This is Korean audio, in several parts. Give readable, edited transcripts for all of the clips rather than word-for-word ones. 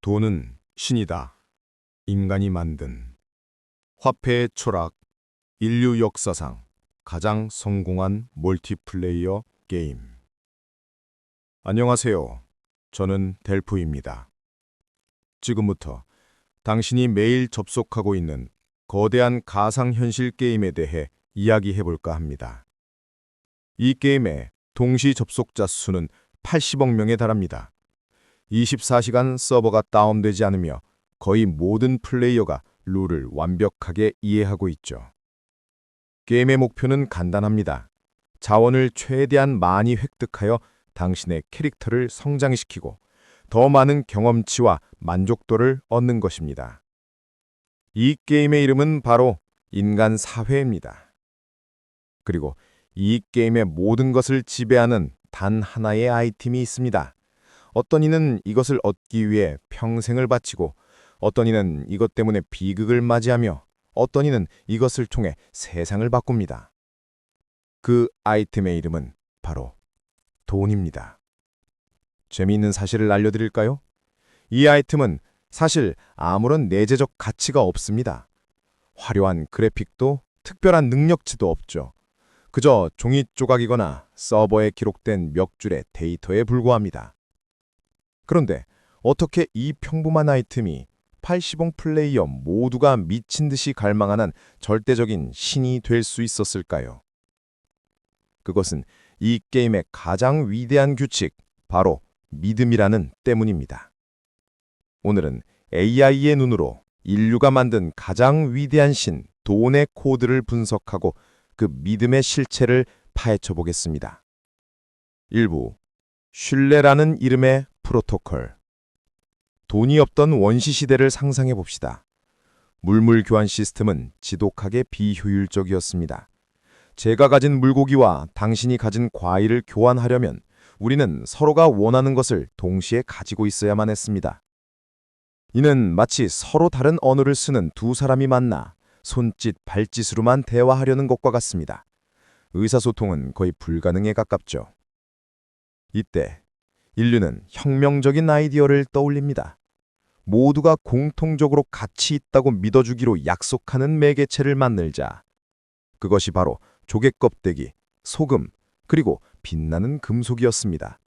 돈은 신이다. 인간이 만든 화폐의 초락, 인류 역사상 가장 성공한 멀티플레이어 게임. 안녕하세요. 저는 델프입니다. 지금부터 당신이 매일 접속하고 있는 거대한 가상현실 게임에 대해 이야기해볼까 합니다. 이 게임의 동시 접속자 수는 80억 명에 달합니다. 24시간 서버가 다운되지 않으며 거의 모든 플레이어가 룰을 완벽하게 이해하고 있죠. 게임의 목표는 간단합니다. 자원을 최대한 많이 획득하여 당신의 캐릭터를 성장시키고 더 많은 경험치와 만족도를 얻는 것입니다. 이 게임의 이름은 바로 인간 사회입니다. 그리고 이 게임의 모든 것을 지배하는 단 하나의 아이템이 있습니다. 어떤 이는 이것을 얻기 위해 평생을 바치고 어떤 이는 이것 때문에 비극을 맞이하며 어떤 이는 이것을 통해 세상을 바꿉니다. 그 아이템의 이름은 바로 돈입니다. 재미있는 사실을 알려드릴까요? 이 아이템은 사실 아무런 내재적 가치가 없습니다. 화려한 그래픽도 특별한 능력치도 없죠. 그저 종이 조각이거나 서버에 기록된 몇 줄의 데이터에 불과합니다. 그런데 어떻게 이 평범한 아이템이 80억 플레이어 모두가 미친 듯이 갈망하는 절대적인 신이 될 수 있었을까요? 그것은 이 게임의 가장 위대한 규칙, 바로 믿음이라는 때문입니다. 오늘은 AI의 눈으로 인류가 만든 가장 위대한 신, 돈의 코드를 분석하고 그 믿음의 실체를 파헤쳐 보겠습니다. 1부, 신뢰라는 이름의 프로토콜. 돈이 없던 원시 시대를 상상해 봅시다. 물물 교환 시스템은 지독하게 비효율적이었습니다. 제가 가진 물고기와 당신이 가진 과일을 교환하려면 우리는 서로가 원하는 것을 동시에 가지고 있어야만 했습니다. 이는 마치 서로 다른 언어를 쓰는 두 사람이 만나 손짓, 발짓으로만 대화하려는 것과 같습니다. 의사소통은 거의 불가능에 가깝죠. 이때 인류는 혁명적인 아이디어를 떠올립니다. 모두가 공통적으로 가치 있다고 믿어주기로 약속하는 매개체를 만들자. 그것이 바로 조개 껍데기, 소금, 그리고 빛나는 금속이었습니다.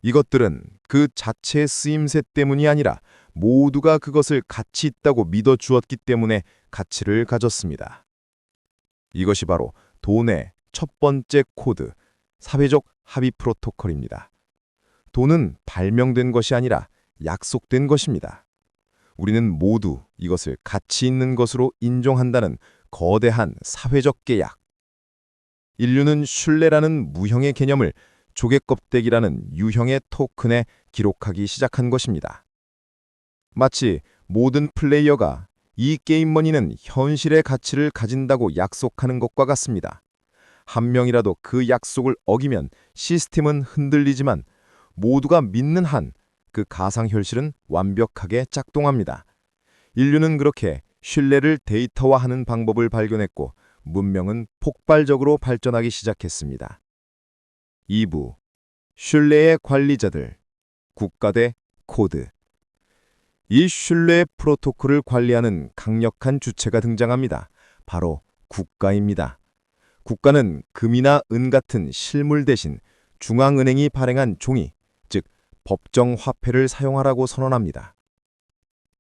이것들은 그 자체의 쓰임새 때문이 아니라 모두가 그것을 가치 있다고 믿어주었기 때문에 가치를 가졌습니다. 이것이 바로 돈의 첫 번째 코드, 사회적 합의 프로토콜입니다. 돈은 발명된 것이 아니라 약속된 것입니다. 우리는 모두 이것을 가치 있는 것으로 인정한다는 거대한 사회적 계약. 인류는 신뢰라는 무형의 개념을 조개껍데기라는 유형의 토큰에 기록하기 시작한 것입니다. 마치 모든 플레이어가 이 게임머니는 현실의 가치를 가진다고 약속하는 것과 같습니다. 한 명이라도 그 약속을 어기면 시스템은 흔들리지만 모두가 믿는 한 그 가상현실은 완벽하게 작동합니다. 인류는 그렇게 신뢰를 데이터화하는 방법을 발견했고 문명은 폭발적으로 발전하기 시작했습니다. 2부, 신뢰의 관리자들, 국가 대 코드. 이 신뢰의 프로토콜을 관리하는 강력한 주체가 등장합니다. 바로 국가입니다. 국가는 금이나 은 같은 실물 대신 중앙은행이 발행한 종이, 즉 법정 화폐를 사용하라고 선언합니다.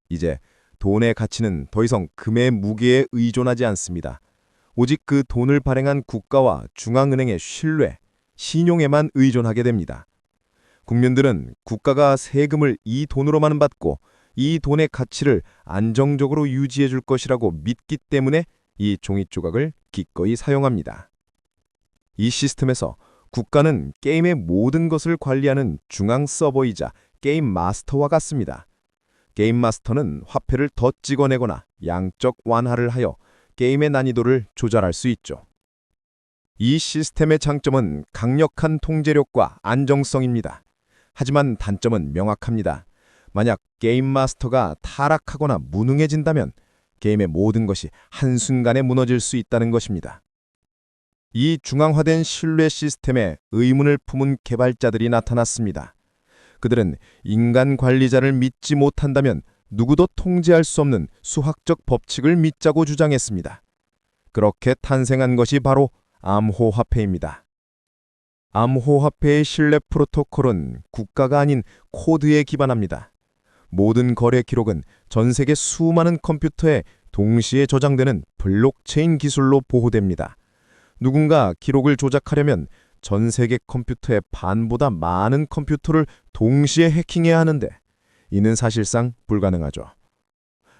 이제 돈의 가치는 더 이상 금의 무게에 의존하지 않습니다. 오직 그 돈을 발행한 국가와 중앙은행의 신뢰, 신용에만 의존하게 됩니다. 국민들은 국가가 세금을 이 돈으로만 받고 이 돈의 가치를 안정적으로 유지해 줄 것이라고 믿기 때문에 이 종이 조각을 기꺼이 사용합니다. 이 시스템에서 국가는 게임의 모든 것을 관리하는 중앙 서버이자 게임 마스터와 같습니다. 게임 마스터는 화폐를 더 찍어내거나 양적 완화를 하여 게임의 난이도를 조절할 수 있죠. 이 시스템의 장점은 강력한 통제력과 안정성입니다. 하지만 단점은 명확합니다. 만약 게임 마스터가 타락하거나 무능해진다면 게임의 모든 것이 한순간에 무너질 수 있다는 것입니다. 이 중앙화된 신뢰 시스템에 의문을 품은 개발자들이 나타났습니다. 그들은 인간 관리자를 믿지 못한다면 누구도 통제할 수 없는 수학적 법칙을 믿자고 주장했습니다. 그렇게 탄생한 것이 바로 암호화폐입니다. 암호화폐의 신뢰 프로토콜은 국가가 아닌 코드에 기반합니다. 모든 거래 기록은 전 세계 수많은 컴퓨터에 동시에 저장되는 블록체인 기술로 보호됩니다. 누군가 기록을 조작하려면 전 세계 컴퓨터의 반보다 많은 컴퓨터를 동시에 해킹해야 하는데 이는 사실상 불가능하죠.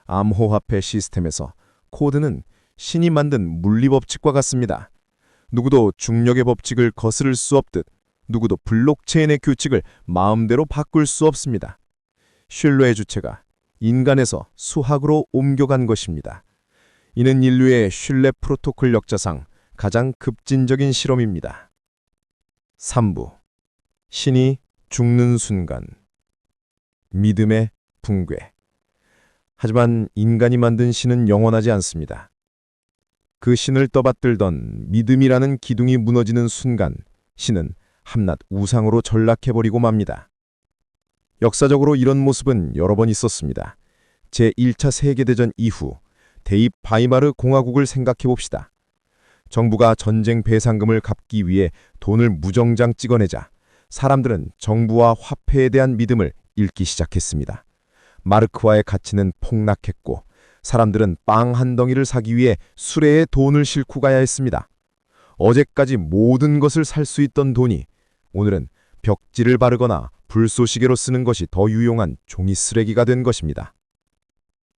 암호화폐 시스템에서 코드는 신이 만든 물리법칙과 같습니다. 누구도 중력의 법칙을 거스를 수 없듯 누구도 블록체인의 규칙을 마음대로 바꿀 수 없습니다. 신뢰의 주체가 인간에서 수학으로 옮겨간 것입니다. 이는 인류의 신뢰 프로토콜 역사상 가장 급진적인 실험입니다. 3부. 신이 죽는 순간. 믿음의 붕괴. 하지만 인간이 만든 신은 영원하지 않습니다. 그 신을 떠받들던 믿음이라는 기둥이 무너지는 순간 신은 한낱 우상으로 전락해버리고 맙니다. 역사적으로 이런 모습은 여러 번 있었습니다. 제1차 세계대전 이후 대입 바이마르 공화국을 생각해봅시다. 정부가 전쟁 배상금을 갚기 위해 돈을 무정장 찍어내자 사람들은 정부와 화폐에 대한 믿음을 잃기 시작했습니다. 마르크화의 가치는 폭락했고 사람들은 빵 한 덩이를 사기 위해 수레에 돈을 싣고 가야 했습니다. 어제까지 모든 것을 살 수 있던 돈이 오늘은 벽지를 바르거나 불쏘시개로 쓰는 것이 더 유용한 종이 쓰레기가 된 것입니다.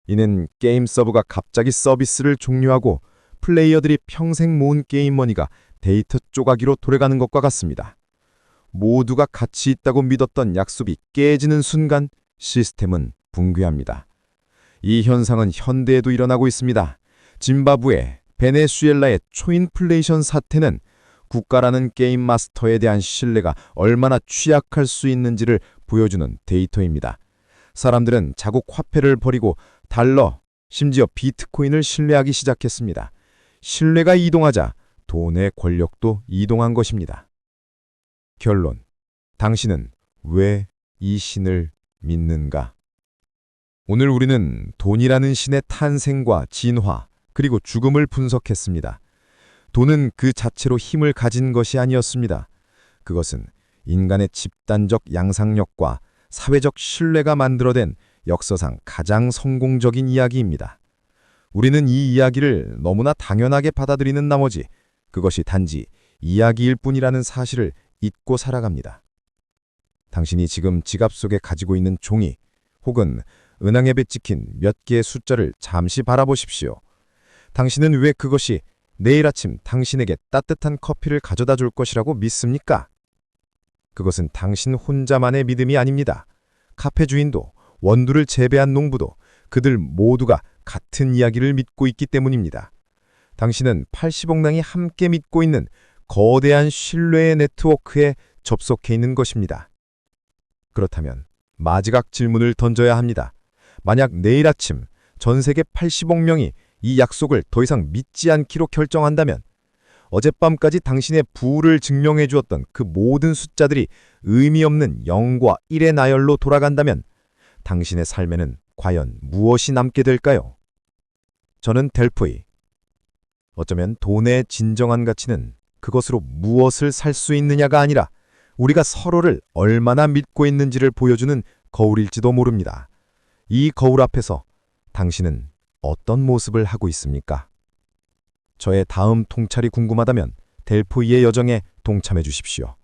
이는 게임 서버가 갑자기 서비스를 종료하고 플레이어들이 평생 모은 게임 머니가 데이터 쪼가기로 돌아가는 것과 같습니다. 모두가 가치 있다고 믿었던 약속이 깨지는 순간 시스템은 붕괴합니다. 이 현상은 현대에도 일어나고 있습니다. 짐바브웨, 베네수엘라의 초인플레이션 사태는 국가라는 게임 마스터에 대한 신뢰가 얼마나 취약할 수 있는지를 보여주는 데이터입니다. 사람들은 자국 화폐를 버리고 달러, 심지어 비트코인을 신뢰하기 시작했습니다. 신뢰가 이동하자 돈의 권력도 이동한 것입니다. 결론. 당신은 왜 이 신을 믿는가? 오늘 우리는 돈이라는 신의 탄생과 진화, 그리고 죽음을 분석했습니다. 돈은 그 자체로 힘을 가진 것이 아니었습니다. 그것은 인간의 집단적 양상력과 사회적 신뢰가 만들어낸 역사상 가장 성공적인 이야기입니다. 우리는 이 이야기를 너무나 당연하게 받아들이는 나머지 그것이 단지 이야기일 뿐이라는 사실을 잊고 살아갑니다. 당신이 지금 지갑 속에 가지고 있는 종이 혹은 은행앱에 찍힌 몇 개의 숫자를 잠시 바라보십시오. 당신은 왜 그것이 내일 아침 당신에게 따뜻한 커피를 가져다 줄 것이라고 믿습니까? 그것은 당신 혼자만의 믿음이 아닙니다. 카페 주인도, 원두를 재배한 농부도 그들 모두가 같은 이야기를 믿고 있기 때문입니다. 당신은 80억량이 함께 믿고 있는 거대한 신뢰의 네트워크에 접속해 있는 것입니다. 그렇다면 마지막 질문을 던져야 합니다. 만약 내일 아침 전 세계 80억 명이 이 약속을 더 이상 믿지 않기로 결정한다면 어젯밤까지 당신의 부를 증명해 주었던 그 모든 숫자들이 의미 없는 0과 1의 나열로 돌아간다면 당신의 삶에는 과연 무엇이 남게 될까요? 저는 델프이. 어쩌면 돈의 진정한 가치는 그것으로 무엇을 살 수 있느냐가 아니라 우리가 서로를 얼마나 믿고 있는지를 보여주는 거울일지도 모릅니다. 이 거울 앞에서 당신은 어떤 모습을 하고 있습니까? 저의 다음 통찰이 궁금하다면 델포이의 여정에 동참해 주십시오.